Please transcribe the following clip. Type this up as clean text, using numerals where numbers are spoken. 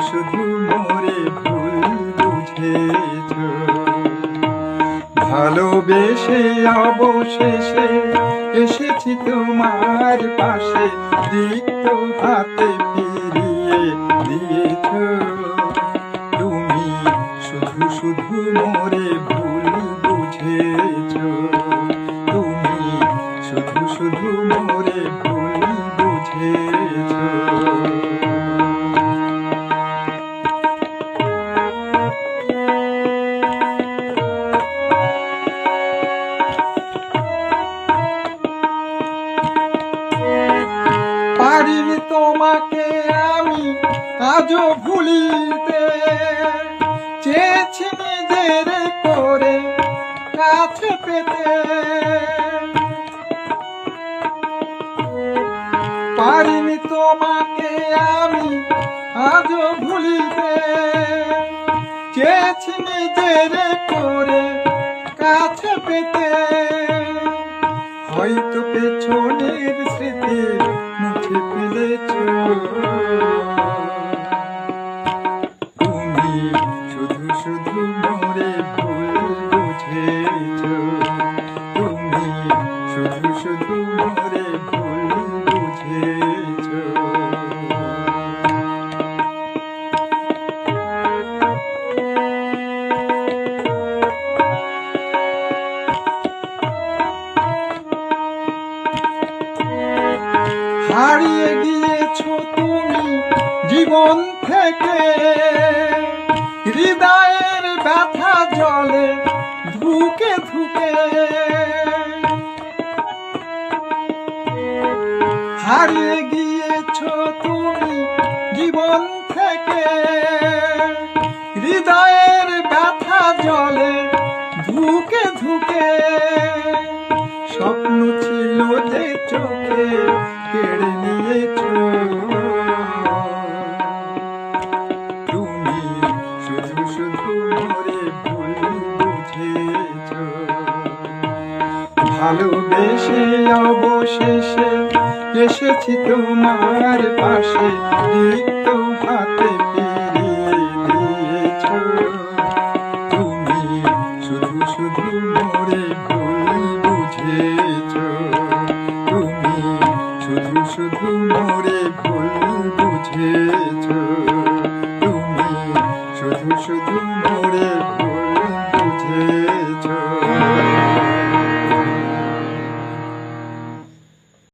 শুধু মোরে ভুল বুঝেছ। ভালোবেসে অবশেষে এসেছি তোমার পাশে, রিক্ত হাতে ফিরিয়ে দিয়েছ। তুমি শুধু শুধু মোরে ভুল বুঝেছ। তুমি শুধু শুধু মোরে ভুল বুঝেছ। পারিনি তোমাকে আমি আজও ভুলিতে, চেয়েছি নিজের করে কাছে পেতে। পারিনি তোমাকে আমি আজও ভুলিতে, চেয়েছি নিজের করে কাছে পেতে। হয়তো পেছনের স্মৃতি মুছে ফেলেছ। তুমি শুধু শুধু মোরে ভুল বুঝেছ। তুমি শুধু শুধু মোরে ভুল বুঝেছ। হারিয়ে গিয়েছো তুমি জীবন থেকে, হৃদয়ের ব্যথা জলে ধুকে ধুকে। হারিয়ে গিয়েছো তুমি জীবন থেকে, হৃদয়ের ব্যথা জলে ধুকে ধুকে। স্বপ্ন ছিল যে চোখে কেড়ে নিয়েছ। তুমি শুধু শুধু মোরে ভুল বুঝেছ। ভালোবেসে অবশেষে এসেছি তোমার পাশে, রিক্ত হাতে ফিরিয়ে দিয়েছ। তুমি শুধু শুধু মোরে ভুল বুঝেছ। তুমি শুধু শুধু মোরে ভুল বুঝেছ। তুমি শুধু শুধু মোরে ভুল বুঝেছ।